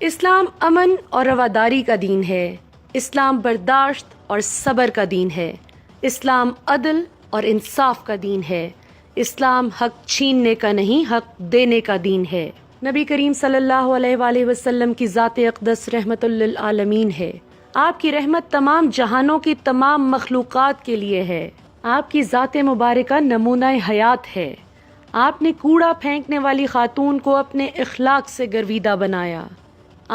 اسلام امن اور رواداری کا دین ہے، اسلام برداشت اور صبر کا دین ہے، اسلام عدل اور انصاف کا دین ہے، اسلام حق چھیننے کا نہیں حق دینے کا دین ہے۔ نبی کریم صلی اللہ علیہ وآلہ وسلم کی ذات اقدس رحمت للعالمین ہے۔ آپ کی رحمت تمام جہانوں کی تمام مخلوقات کے لیے ہے۔ آپ کی ذات مبارکہ نمونہ حیات ہے۔ آپ نے کوڑا پھینکنے والی خاتون کو اپنے اخلاق سے گرویدہ بنایا۔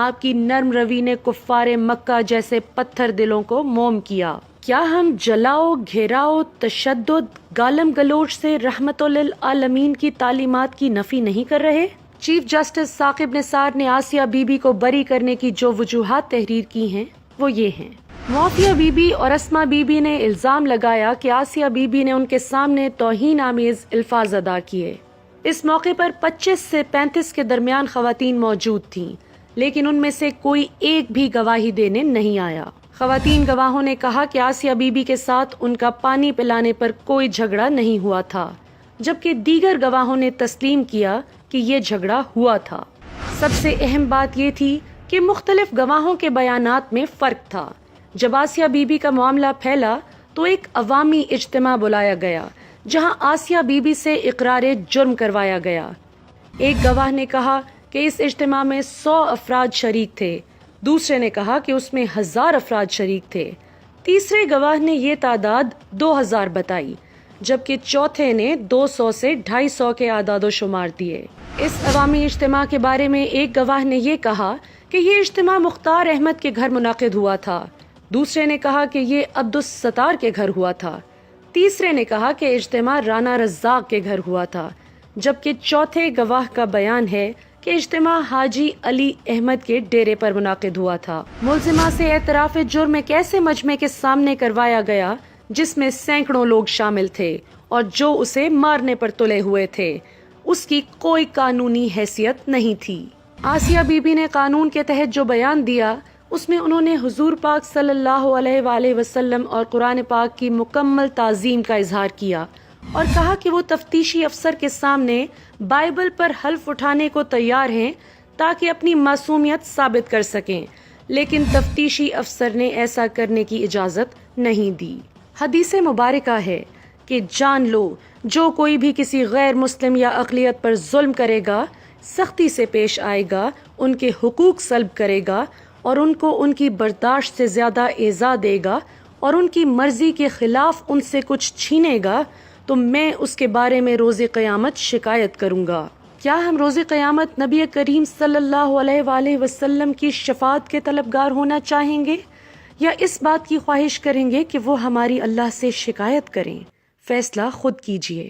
آپ کی نرم روی نے کفار مکہ جیسے پتھر دلوں کو موم کیا۔ کیا ہم جلاؤ، گھیراؤ، تشدد، گالم گلوچ سے رحمت للعالمین کی تعلیمات کی نفی نہیں کر رہے؟ چیف جسٹس ثاقب نثار نے آسیہ بی بی کو بری کرنے کی جو وجوہات تحریر کی ہیں وہ یہ ہیں۔ معافیہ بی بی اور اسما بی بی نے الزام لگایا کہ آسیہ بی بی نے ان کے سامنے توہین آمیز الفاظ ادا کیے۔ اس موقع پر 25 سے 35 کے درمیان خواتین موجود تھیں، لیکن ان میں سے کوئی ایک بھی گواہی دینے نہیں آیا۔ خواتین گواہوں نے کہا کہ آسیہ بی بی کے ساتھ ان کا پانی پلانے پر کوئی جھگڑا نہیں ہوا تھا، جبکہ دیگر گواہوں نے تسلیم کیا کہ یہ جھگڑا ہوا تھا۔ سب سے اہم بات یہ تھی کہ مختلف گواہوں کے بیانات میں فرق تھا۔ جب آسیہ بی بی کا معاملہ پھیلا تو ایک عوامی اجتماع بلایا گیا جہاں آسیہ بی بی سے اقرار جرم کروایا گیا۔ ایک گواہ نے کہا کہ اس اجتماع میں 100 افراد شریک تھے، دوسرے نے کہا کہ اس میں 1000 افراد شریک تھے، تیسرے گواہ نے یہ تعداد 2000 بتائی، جبکہ چوتھے نے 200 سے 250 کے اعداد و شمار دیے۔ اس عوامی اجتماع کے بارے میں ایک گواہ نے یہ کہا کہ یہ اجتماع مختار احمد کے گھر منعقد ہوا تھا، دوسرے نے کہا کہ یہ عبدالستار کے گھر ہوا تھا، تیسرے نے کہا کہ اجتماع رانا رزاق کے گھر ہوا تھا، جبکہ چوتھے گواہ کا بیان ہے کہ اجتماع حاجی علی احمد کے ڈیرے پر منعقد ہوا تھا۔ ملزمہ سے اعتراف جرم ایک ایسے مجمع کے سامنے کروایا گیا جس میں سینکڑوں لوگ شامل تھے اور جو اسے مارنے پر تلے ہوئے تھے، اس کی کوئی قانونی حیثیت نہیں تھی۔ آسیہ بی بی نے قانون کے تحت جو بیان دیا اس میں انہوں نے حضور پاک صلی اللہ علیہ وآلہ وسلم اور قرآن پاک کی مکمل تعظیم کا اظہار کیا اور کہا کہ وہ تفتیشی افسر کے سامنے بائبل پر حلف اٹھانے کو تیار ہیں تاکہ اپنی معصومیت ثابت کر سکیں، لیکن تفتیشی افسر نے ایسا کرنے کی اجازت نہیں دی۔ حدیث مبارکہ ہے کہ جان لو جو کوئی بھی کسی غیر مسلم یا اقلیت پر ظلم کرے گا، سختی سے پیش آئے گا، ان کے حقوق سلب کرے گا اور ان کو ان کی برداشت سے زیادہ ایذا دے گا اور ان کی مرضی کے خلاف ان سے کچھ چھینے گا، تو میں اس کے بارے میں روز قیامت شکایت کروں گا۔ کیا ہم روز قیامت نبی کریم صلی اللہ علیہ وآلہ وسلم کی شفاعت کے طلبگار ہونا چاہیں گے یا اس بات کی خواہش کریں گے کہ وہ ہماری اللہ سے شکایت کریں؟ فیصلہ خود کیجیے۔